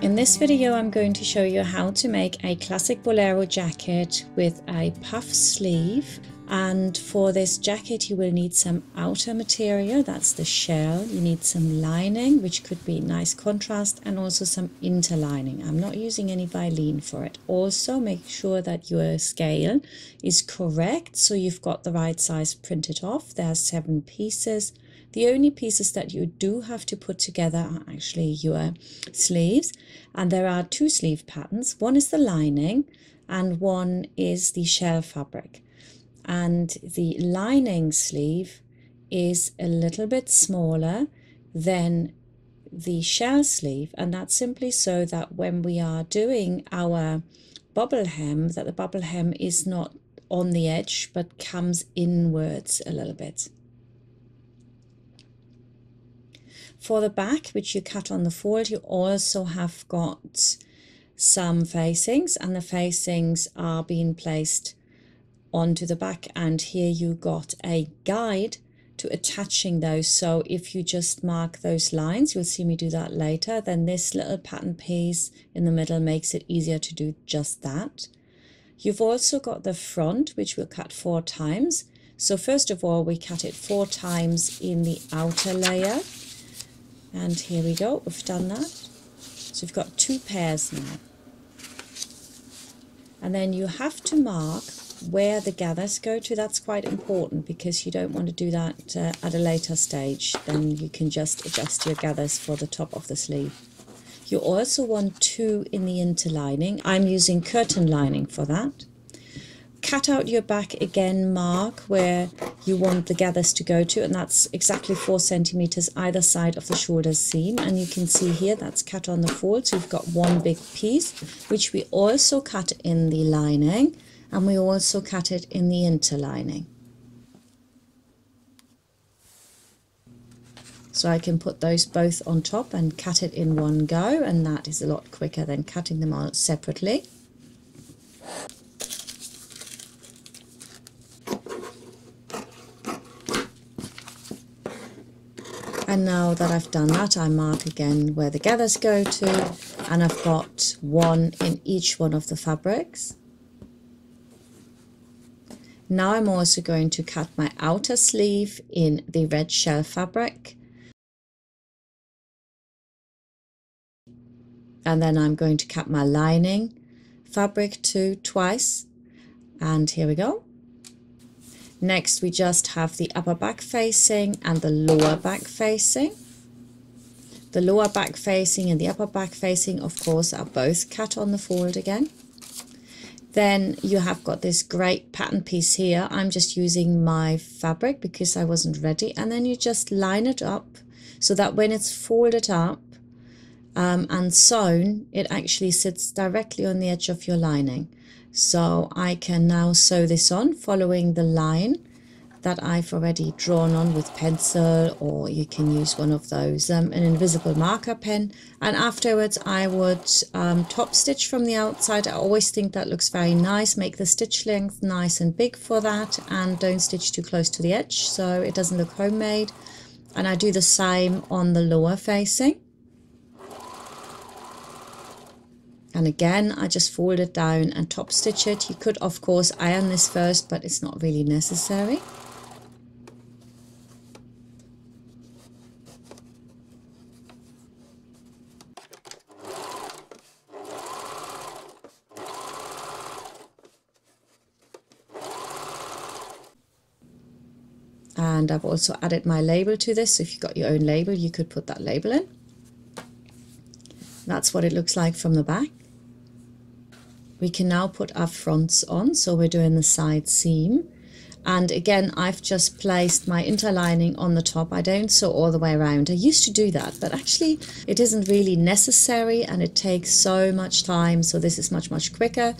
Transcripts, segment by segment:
In this video I'm going to show you how to make a classic bolero jacket with a puff sleeve, and for this jacket you will need some outer material, that's the shell. You need some lining, which could be nice contrast, and also some interlining. I'm not using any violin for it. Also make sure that your scale is correct, so you've got the right size printed off. There are 7 pieces. The only pieces that you do have to put together are actually your sleeves, and there are 2 sleeve patterns. One is the lining and one is the shell fabric. And the lining sleeve is a little bit smaller than the shell sleeve, and that's simply so that when we are doing our bubble hem, that the bubble hem is not on the edge but comes inwards a little bit. For the back, which you cut on the fold, you also have got some facings, and the facings are being placed onto the back, and here you got a guide to attaching those. So if you just mark those lines, you'll see me do that later, then this little pattern piece in the middle makes it easier to do just that. You've also got the front, which we'll cut 4 times. So first of all, we cut it 4 times in the outer layer. And here we go, we've done that. So we've got 2 pairs now. And then you have to mark where the gathers go to. That's quite important because you don't want to do that at a later stage. Then you can just adjust your gathers for the top of the sleeve. You also want 2 in the interlining. I'm using curtain lining for that. Cut out your back again, mark where you want the gathers to go to, and that's exactly 4 centimeters either side of the shoulder seam. And you can see here that's cut on the fold, so you've got 1 big piece, which we also cut in the lining, and we also cut it in the interlining. So I can put those both on top and cut it in one go, and that is a lot quicker than cutting them out separately. And now that I've done that, I mark again where the gathers go to, and I've got 1 in each one of the fabrics. Now I'm also going to cut my outer sleeve in the red shell fabric. And then I'm going to cut my lining fabric too twice. And here we go. Next we just have the upper back facing and the lower back facing. The lower back facing and the upper back facing, of course, are both cut on the fold again. Then you have got this great pattern piece here. I'm just using my fabric because I wasn't ready. And then you just line it up so that when it's folded up and sewn, it actually sits directly on the edge of your lining. So I can now sew this on following the line that I've already drawn on with pencil, or you can use one of those, an invisible marker pen. And afterwards I would top stitch from the outside. I always think that looks very nice. Make the stitch length nice and big for that, and don't stitch too close to the edge so it doesn't look homemade. And I do the same on the lower facing. And again, I just fold it down and top stitch it. You could, of course, iron this first, but it's not really necessary. And I've also added my label to this. So if you've got your own label, you could put that label in. That's what it looks like from the back. We can now put our fronts on, so we're doing the side seam. And again, I've just placed my interlining on the top. I don't sew all the way around. I used to do that, but actually it isn't really necessary and it takes so much time. So this is much quicker.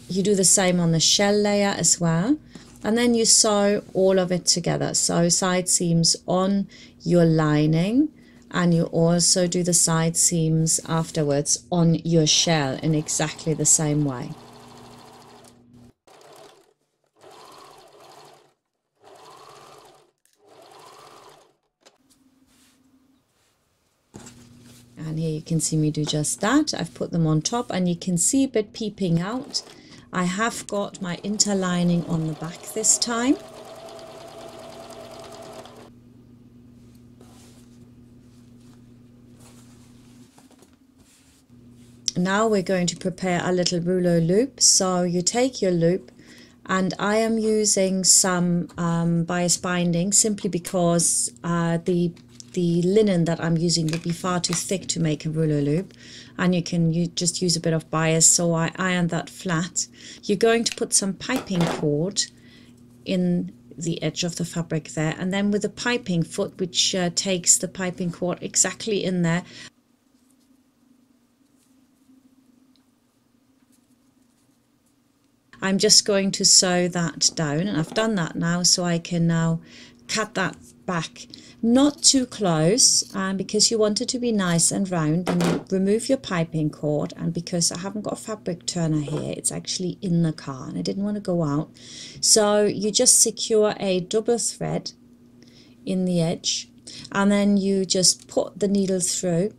You do the same on the shell layer as well. And then you sew all of it together. So side seams on your lining, and you also do the side seams afterwards on your shell in exactly the same way. And here you can see me do just that. I've put them on top and you can see a bit peeping out. I have got my interlining on the back this time. Now we're going to prepare a little rouleau loop. So you take your loop, and I am using some bias binding simply because the linen that I'm using would be far too thick to make a rouleau loop, and you just use a bit of bias, so I iron that flat. You're going to put some piping cord in the edge of the fabric there, and then with the piping foot, which takes the piping cord exactly in there, I'm just going to sew that down, and I've done that now, so I can now cut that back, not too close, because you want it to be nice and round. And you remove your piping cord, and because I haven't got a fabric turner here, it's actually in the car and I didn't want to go out, so you just secure a double thread in the edge, and then you just put the needle through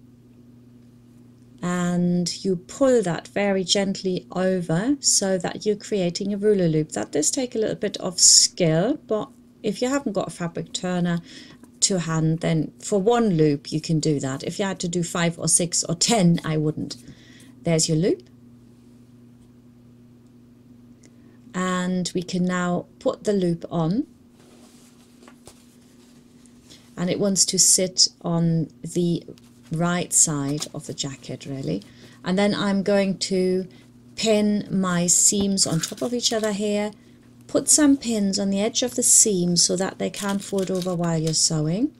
and you pull that very gently over so that you're creating a rouleau loop. That does take a little bit of skill, but if you haven't got a fabric turner to hand, then for one loop you can do that. If you had to do 5 or 6 or 10, I wouldn't. There's your loop. And we can now put the loop on. And it wants to sit on the right side of the jacket, really. And then I'm going to pin my seams on top of each other here. Put some pins on the edge of the seam so that they can't fold over while you're sewing.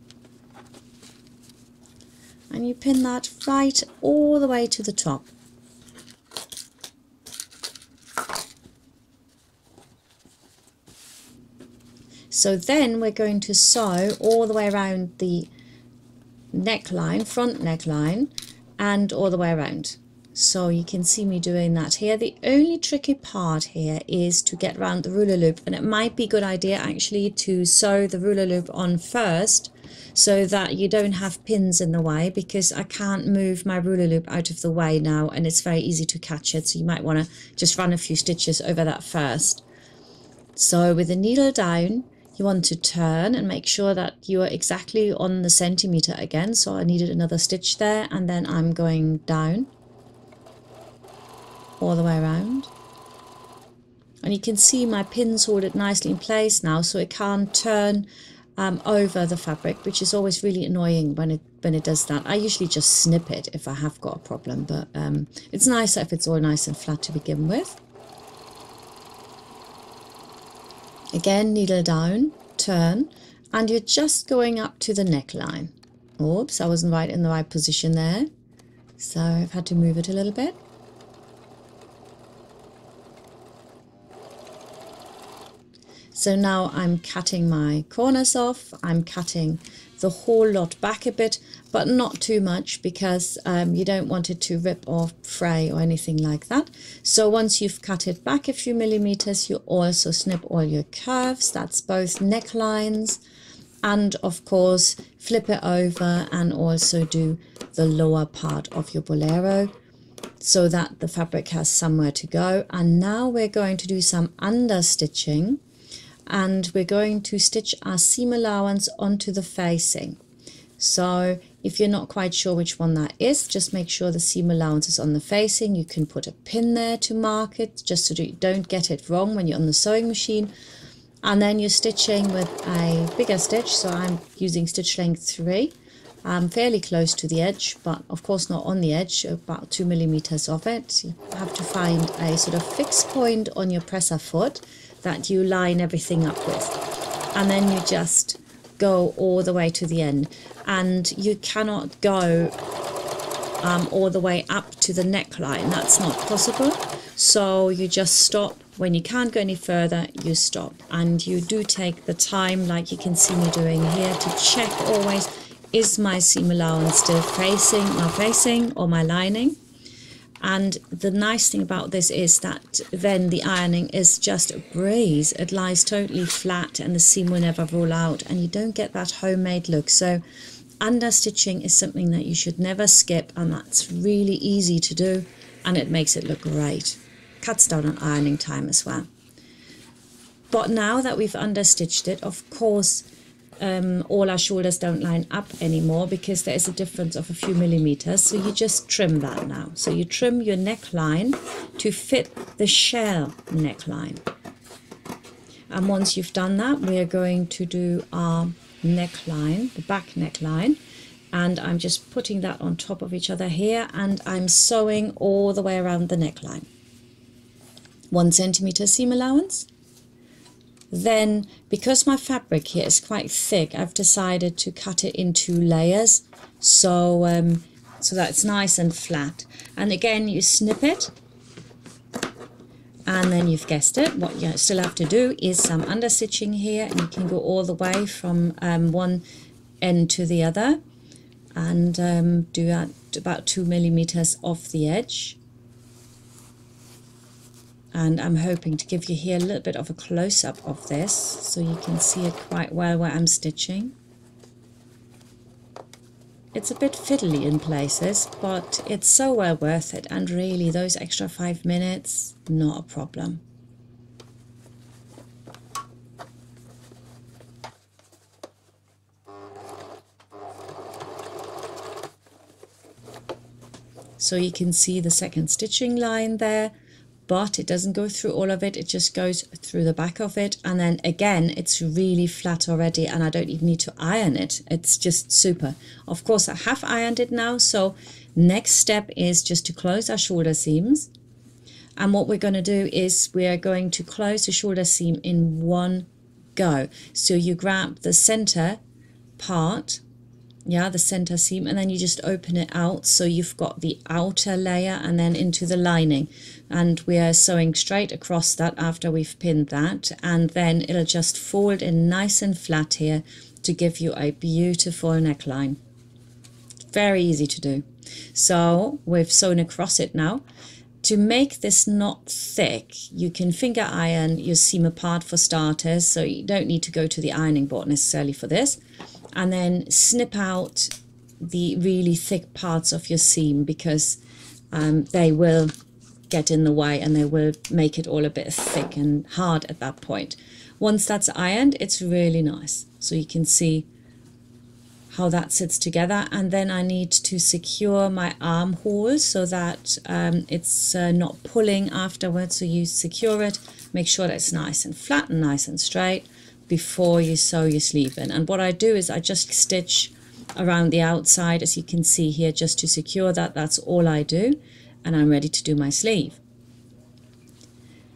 And you pin that right all the way to the top. So then we're going to sew all the way around the neckline, front neckline, and all the way around. So you can see me doing that here. The only tricky part here is to get around the rouleau loop, and it might be a good idea actually to sew the rouleau loop on first so that you don't have pins in the way, because I can't move my rouleau loop out of the way now and it's very easy to catch it, so you might want to just run a few stitches over that first. So with the needle down, you want to turn and make sure that you are exactly on the centimeter again. So I needed another stitch there, and then I'm going down all the way around. And you can see my pins hold it nicely in place now, so it can't turn over the fabric, which is always really annoying when it does that. I usually just snip it if I have got a problem, but it's nicer if it's all nice and flat to begin with. Again, needle down, turn, and you're just going up to the neckline. Oops, I wasn't right in the right position there, so I've had to move it a little bit. So now I'm cutting my corners off. I'm cutting the whole lot back a bit, but not too much, because you don't want it to rip or fray or anything like that. So once you've cut it back a few millimeters, you also snip all your curves. That's both necklines, and of course flip it over and also do the lower part of your bolero so that the fabric has somewhere to go. And now we're going to do some understitching, and we're going to stitch our seam allowance onto the facing. So if you're not quite sure which one that is, just make sure the seam allowance is on the facing. You can put a pin there to mark it, just so that you don't get it wrong when you're on the sewing machine. And then you're stitching with a bigger stitch, so I'm using stitch length 3. I'm fairly close to the edge, but of course not on the edge, about 2 millimeters of it. You have to find a sort of fixed point on your presser foot that you line everything up with, and then you just go all the way to the end. And you cannot go all the way up to the neckline, that's not possible. So you just stop. When you can't go any further, you stop, and you do take the time, like you can see me doing here, to check always, is my seam allowance still facing my facing or my lining? And the nice thing about this is that then the ironing is just a breeze. It lies totally flat and the seam will never roll out, and you don't get that homemade look. So understitching is something that you should never skip, and that's really easy to do, and it makes it look great. Cuts down on ironing time as well. But now that we've understitched it, of course, all our shoulders don't line up anymore because there is a difference of a few millimeters. So you just trim that now. So you trim your neckline to fit the shell neckline. And once you've done that, we are going to do our neckline, the back neckline. And I'm just putting that on top of each other here, and I'm sewing all the way around the neckline. 1 centimeter seam allowance. Then, because my fabric here is quite thick, I've decided to cut it in 2 layers, so that it's nice and flat. And again, you snip it, and then you've guessed it, what you still have to do is some understitching here, and you can go all the way from one end to the other, and do that about 2 millimeters off the edge. And I'm hoping to give you here a little bit of a close-up of this so you can see it quite well where I'm stitching. It's a bit fiddly in places, but it's so well worth it, and really those extra 5 minutes, not a problem. So you can see the second stitching line there, but it doesn't go through all of it, it just goes through the back of it, and then again it's really flat already, and I don't even need to iron it. It's just super. Of course I have ironed it now, so next step is just to close our shoulder seams. And what we're going to do is we are going to close the shoulder seam in one go. So you grab the center part, yeah, the center seam, and then you just open it out so you've got the outer layer and then into the lining, and we are sewing straight across that after we've pinned that, and then it'll just fold in nice and flat here to give you a beautiful neckline. Very easy to do. So we've sewn across it now. To make this not thick, you can finger iron your seam apart for starters, so you don't need to go to the ironing board necessarily for this. And then snip out the really thick parts of your seam, because they will get in the way and they will make it all a bit thick and hard at that point. Once that's ironed, it's really nice. So you can see how that sits together. And then I need to secure my armhole so that it's not pulling afterwards. So you secure it, make sure that it's nice and flat and nice and straight before you sew your sleeve in. And what I do is I just stitch around the outside, as you can see here, just to secure that. That's all I do, and I'm ready to do my sleeve.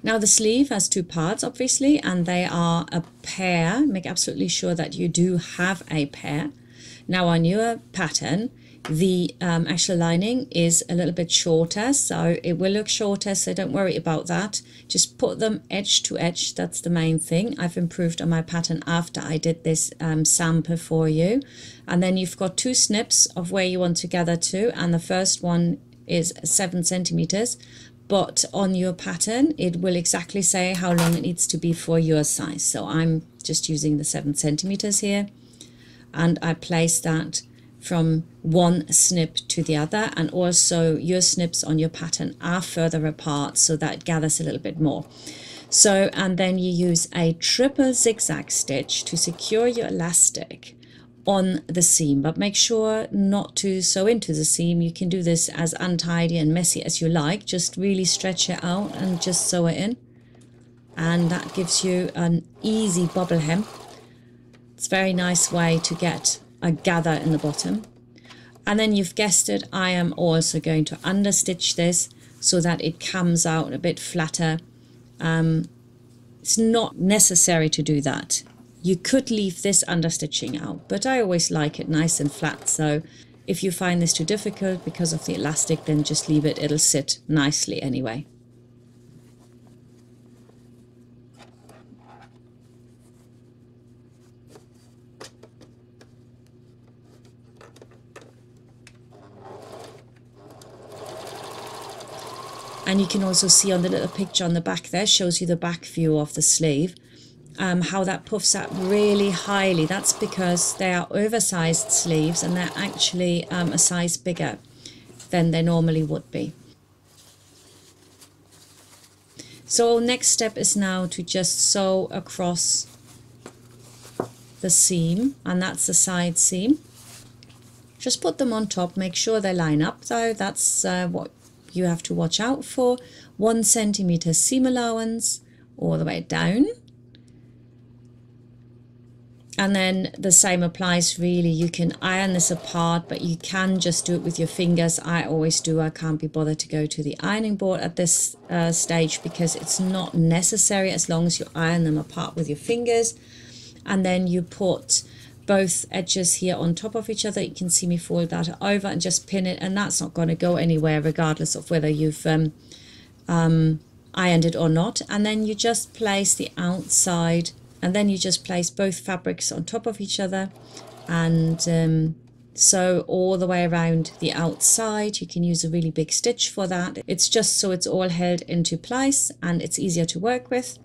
Now the sleeve has 2 parts obviously, and they are a pair. Make absolutely sure that you do have a pair. Now on your pattern, the actual lining is a little bit shorter, so it will look shorter, so don't worry about that. Just put them edge to edge, that's the main thing. I've improved on my pattern after I did this sample for you. And then you've got 2 snips of where you want to gather to, and the first one is 7 centimeters, but on your pattern it will exactly say how long it needs to be for your size. So I'm just using the 7 centimeters here, and I place that from one snip to the other, and also your snips on your pattern are further apart so that it gathers a little bit more. So, and then you use a triple zigzag stitch to secure your elastic on the seam, but make sure not to sew into the seam. You can do this as untidy and messy as you like, just really stretch it out and just sew it in, and that gives you an easy bobble hem. It's a very nice way to get a gather in the bottom. And then you've guessed it, I am also going to understitch this so that it comes out a bit flatter. It's not necessary to do that. You could leave this understitching out, but I always like it nice and flat. So if you find this too difficult because of the elastic, then just leave it, it'll sit nicely anyway. And you can also see on the little picture on the back there, shows you the back view of the sleeve. how that puffs out really highly. That's because they are oversized sleeves and they're actually a size bigger than they normally would be. So next step is now to just sew across the seam, and that's the side seam. Just put them on top, make sure they line up though, that's what you have to watch out for. 1 centimeter seam allowance all the way down. And then the same applies really. You can iron this apart, but you can just do it with your fingers. I always do. I can't be bothered to go to the ironing board at this stage because it's not necessary as long as you iron them apart with your fingers. And then you put both edges here on top of each other. You can see me fold that over and just pin it, and that's not going to go anywhere regardless of whether you've ironed it or not. And then you just place the outside, and then you just place both fabrics on top of each other and sew all the way around the outside. You can use a really big stitch for that. It's just so it's all held into place and it's easier to work with.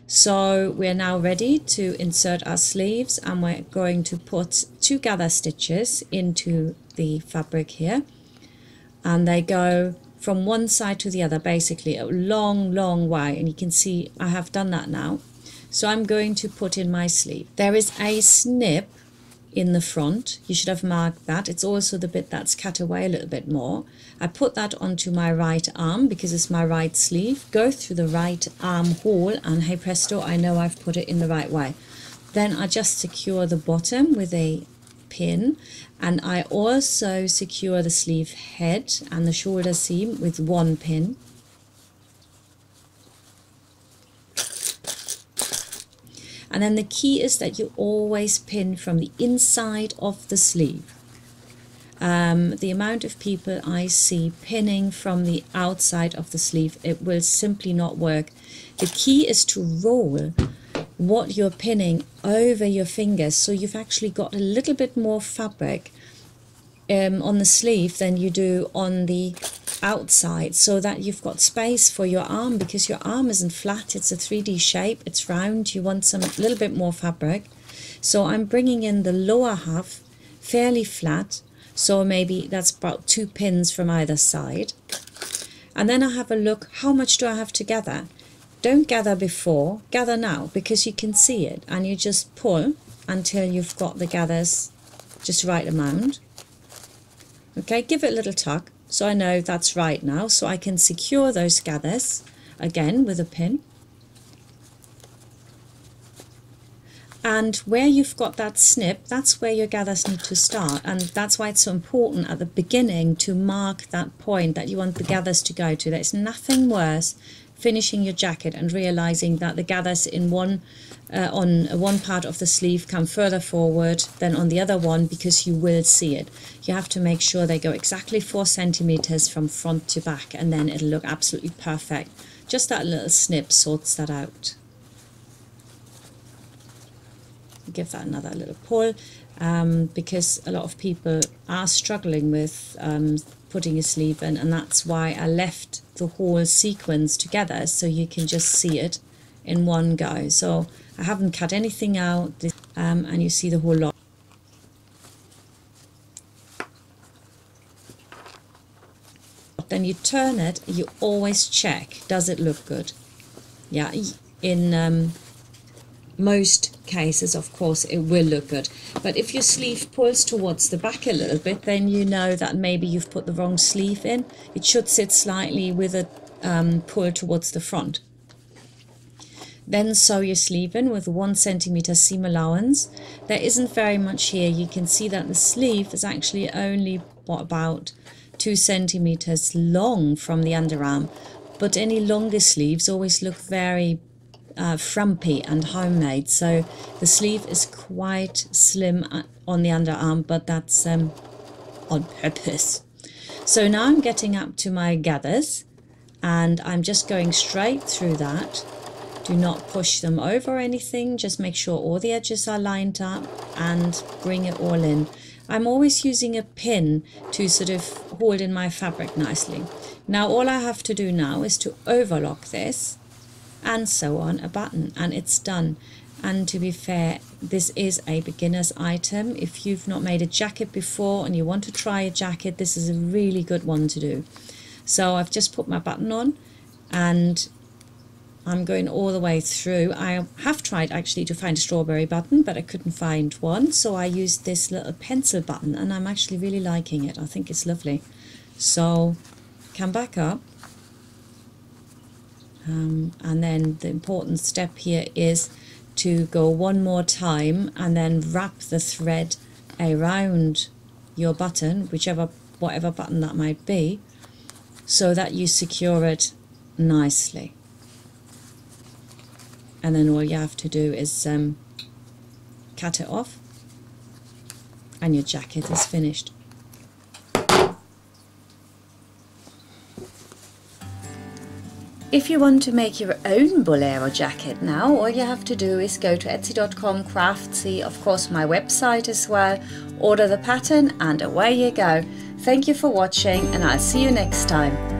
So we're now ready to insert our sleeves, and we're going to put 2 gather stitches into the fabric here, and they go from one side to the other, basically a long way, and you can see I have done that now. So I'm going to put in my sleeve. There is a snip in the front, you should have marked that. It's also the bit that's cut away a little bit more. I put that onto my right arm because it's my right sleeve. Go through the right armhole and hey presto, I know I've put it in the right way. Then I just secure the bottom with a pin, and I also secure the sleeve head and the shoulder seam with 1 pin. And then the key is that you always pin from the inside of the sleeve. The amount of people I see pinning from the outside of the sleeve, it will simply not work. The key is to roll what you're pinning over your fingers, so you've actually got a little bit more fabric on the sleeve than you do on the outside, so that you've got space for your arm, because your arm isn't flat, it's a 3D shape, it's round, you want some little bit more fabric. So I'm bringing in the lower half fairly flat, so maybe that's about 2 pins from either side, and then I have a look, how much do I have to gather? Don't gather before, gather now, because you can see it, and you just pull until you've got the gathers just right amount. Okay, give it a little tug so I know that's right now, so I can secure those gathers again with a pin. And where you've got that snip, that's where your gathers need to start, and that's why it's so important at the beginning to mark that point that you want the gathers to go to. There's nothing worse finishing your jacket and realizing that the gathers in on one part of the sleeve come further forward than on the other one, because you will see it. You have to make sure they go exactly 4 centimeters from front to back, and then it'll look absolutely perfect. Just that little snip sorts that out. Give that another little pull, because a lot of people are struggling with putting a sleeve in, and that's why I left the whole sequence together so you can just see it in one go. So I haven't cut anything out, and you see the whole lot. Then you turn it, you always check, does it look good? Yeah, in most cases, of course, it will look good. But if your sleeve pulls towards the back a little bit, then you know that maybe you've put the wrong sleeve in. It should sit slightly with a pull towards the front. Then sew your sleeve in with 1 centimeter seam allowance. There isn't very much here. You can see that the sleeve is actually only about 2 centimeters long from the underarm, but any longer sleeves always look very frumpy and homemade. So the sleeve is quite slim on the underarm, but that's on purpose. So now I'm getting up to my gathers, and I'm just going straight through that. Do not push them over or anything, just make sure all the edges are lined up and bring it all in. I'm always using a pin to sort of hold in my fabric nicely. Now all I have to do now is to overlock this and sew on a button, and it's done. And to be fair, this is a beginner's item. If you've not made a jacket before and you want to try a jacket, this is a really good one to do. So I've just put my button on and I'm going all the way through. I have tried actually to find a strawberry button, but I couldn't find one, so I used this little pencil button, and I'm actually really liking it. I think it's lovely. So come back up, and then the important step here is to go one more time and then wrap the thread around your button, whatever button that might be, so that you secure it nicely. And then all you have to do is cut it off and your jacket is finished. If you want to make your own bolero jacket now, all you have to do is go to etsy.com, Craftsy, of course my website as well, order the pattern and away you go. Thank you for watching, and I'll see you next time.